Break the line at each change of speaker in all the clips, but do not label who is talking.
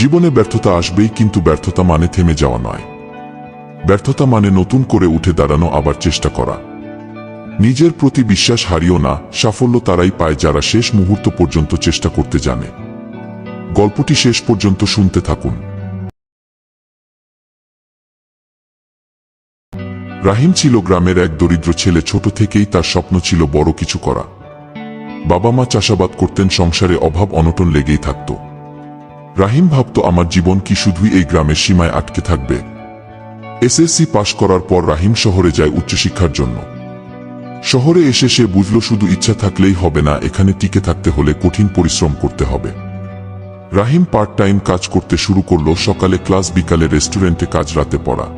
জীবনে ব্যর্থতা আসবেই, কিন্তু ব্যর্থতা মানে থেমে যাওয়া নয়। ব্যর্থতা মানে নতুন করে উঠে দাঁড়ানো, আবার চেষ্টা করা। নিজের প্রতি বিশ্বাস হারিও না। সাফল্য তারাই পায় যারা শেষ মুহূর্ত পর্যন্ত চেষ্টা করতে জানে। গল্পটি শেষ পর্যন্ত শুনতে থাকুন। রাহিম ছিল গ্রামের এক দরিদ্র ছেলে। ছোট থেকেই তার স্বপ্ন ছিল বড় কিছু করা। বাবা মা চাষাবাদ করতেন, সংসারে অভাব অনটন লেগেই থাকত। রাহিম ভাবত, আমার জীবন কি শুধুই এই গ্রামের সীমায় আটকে থাকবে? এসএসসি পাশ করার পর রাহিম শহরে যায় উচ্চশিক্ষার জন্য। শহরে এসে সে বুঝল, শুধু ইচ্ছা থাকলেই হবে না, এখানে টিকে থাকতে হলে কঠিন পরিশ্রম করতে হবে। রাহিম পার্ট টাইম কাজ করতে শুরু করল। সকালে ক্লাস, বিকালে রেস্টুরেন্টে কাজ, রাতে পড়া।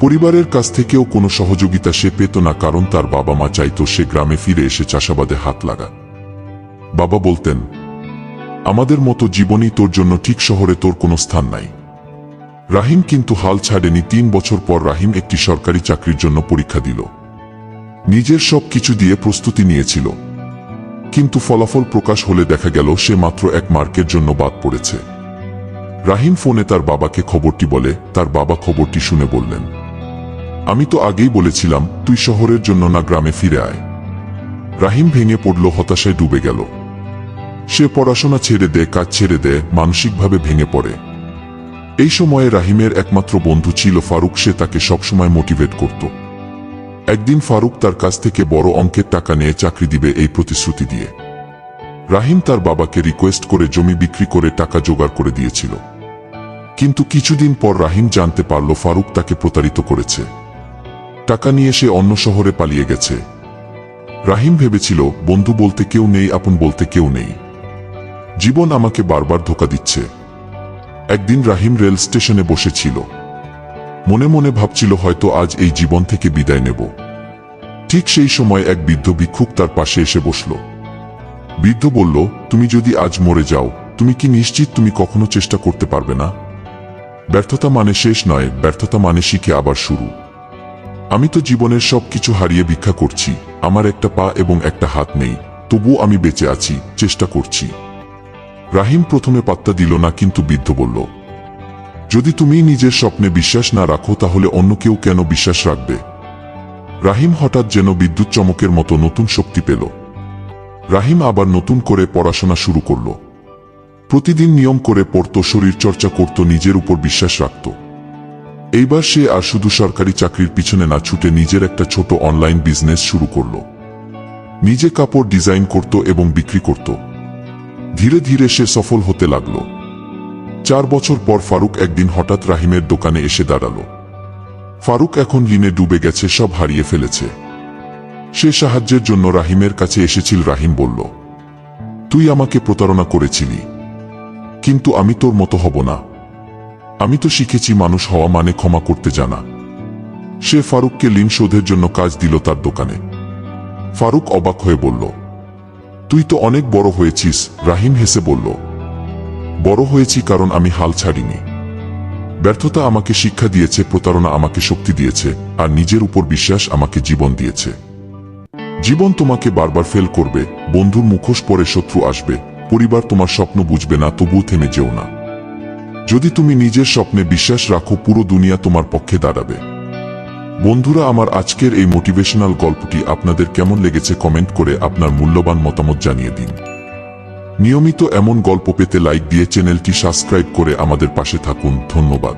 পরিবারের কাছ থেকেও কোনো সহযোগিতা সে পেত না, কারণ তার বাবা মা চাইতো সে গ্রামে ফিরে এসে চাষাবাদে হাত লাগা। বাবা বলতেন, আমাদের মতো জীবনই তোর জন্য ঠিক, শহরে তোর কোনো স্থান নাই। রাহিম কিন্তু হাল ছাড়েনি। 3 বছর পর রাহিম একটি সরকারি চাকরির জন্য পরীক্ষা দিল। নিজের সব কিছু দিয়ে প্রস্তুতি নিয়েছিল, কিন্তু ফলাফল প্রকাশ হলে দেখা গেল সে মাত্র 1 মার্কের জন্য বাদ পড়েছে। রাহিম ফোনে তার বাবাকে খবরটি বলে। তার বাবা খবরটি শুনে বললেন, আমি তো আগেই বলেছিলাম, তুই শহরের জন্য না, গ্রামে ফিরে আয়। রাহিম ভেঙে পড়ল, হতাশায় ডুবে গেল। সে পড়াশোনা ছেড়ে দেয়, কাজ ছেড়ে দেয়, মানসিকভাবে ভেঙে পড়ে। এই সময়ে রাহিমের একমাত্র বন্ধু ছিল ফারুক। সে তাকে সবসময় মোটিভেট করত। একদিন ফারুক তার কাছ থেকে বড় অঙ্কের টাকা নিয়ে চাকরি দিবে এই প্রতিশ্রুতি দিয়ে। রাহিম তার বাবাকে রিকোয়েস্ট করে জমি বিক্রি করে টাকা জোগাড় করে দিয়েছিল। কিন্তু কিছুদিন পর রাহিম জানতে পারল ফারুক তাকে প্রতারিত করেছে। টাকা নিয়ে সে অন্য শহরে পালিয়ে গেছে। রাহিম ভেবেছিল, বন্ধু বলতে কেউ নেই, আপন বলতে কেউ নেই। জীবন আমাকে বারবার ধোঁকা দিচ্ছে। একদিন রাহিম রেল স্টেশনে বসেছিল। মনে মনে ভাবছিল, হয়তো আজ এই জীবন থেকে বিদায় নেব। ঠিক সেই সময় এক বৃদ্ধ ভিক্ষুক তার পাশে এসে বসল। বৃদ্ধ বলল, তুমি যদি আজ মরে যাও, তুমি কি নিশ্চিত তুমি কখনো চেষ্টা করতে পারবে না? ব্যর্থতা মানে শেষ নয়, ব্যর্থতা মানে শিখে আবার শুরু। আমি তো জীবনের সব কিছু হারিয়ে ভিক্ষা করছি। আমার একটা পা এবং একটা হাত নেই, তবুও আমি বেঁচে আছি, চেষ্টা করছি। রাহিম প্রথমে পাত্তা দিল না, কিন্তু বৃদ্ধ বলল, যদি তুমি নিজের স্বপ্নে বিশ্বাস না রাখো, তাহলে অন্য কেউ কেন বিশ্বাস রাখবে? রাহিম হঠাৎ যেন বিদ্যুৎ চমকের মতো নতুন শক্তি পেল। রাহিম আবার নতুন করে পড়াশোনা শুরু করল। প্রতিদিন নিয়ম করে পড়ত, শরীর চর্চা করত, নিজের উপর বিশ্বাস রাখত। এইবার সে আর শুধু সরকারি চাকরির পিছনে না ছুটে নিজের একটা ছোট অনলাইন বিজনেস শুরু করল। নিজে কাপড় ডিজাইন করত এবং বিক্রি করত। ধীরে ধীরে সে সফল হতে লাগল। 4 বছর পর ফারুক একদিন হঠাৎ রাহিমের দোকানে এসে দাঁড়ালো। ফারুক এখন ঋণে ডুবে গেছে, সব হারিয়ে ফেলেছে। সে সাহায্যের জন্য রাহিমের কাছে এসেছিল। রাহিম বলল, তুই আমাকে প্রতারণা করেছিলি, কিন্তু আমি তোর মতো হব না। আমি তো শিখেছি মানুষ হওয়া মানে ক্ষমা করতে জানা। সে ফারুককে ঋণ শোধের জন্য কাজ দিল তার দোকানে। ফারুক অবাক হয়ে বলল, তুই তো অনেক বড় হয়েছিস। রাহিম হেসে বলল, বড় হয়েছি কারণ আমি হাল ছাড়িনি। ব্যর্থতা আমাকে শিক্ষা দিয়েছে, প্রতারণা আমাকে শক্তি দিয়েছে, আর নিজের উপর বিশ্বাস আমাকে জীবন দিয়েছে। জীবন তোমাকে বারবার ফেল করবে, বন্ধুর মুখোশ পরে শত্রু আসবে, পরিবার তোমার স্বপ্ন বুঝবে না, তবুও থেমে যেও না। যদি তুমি নিজের স্বপ্নে বিশ্বাস রাখো, পুরো দুনিয়া তোমার পক্ষে দাঁড়াবে। বন্ধুরা, আমার আজকের এই মোটিভেশনাল গল্পটি আপনাদের কেমন লেগেছে কমেন্ট করে আপনার মূল্যবান মতামত জানিয়ে দিন। নিয়মিত এমন গল্প পেতে লাইক দিয়ে চ্যানেলটি সাবস্ক্রাইব করে আমাদের পাশে থাকুন। ধন্যবাদ।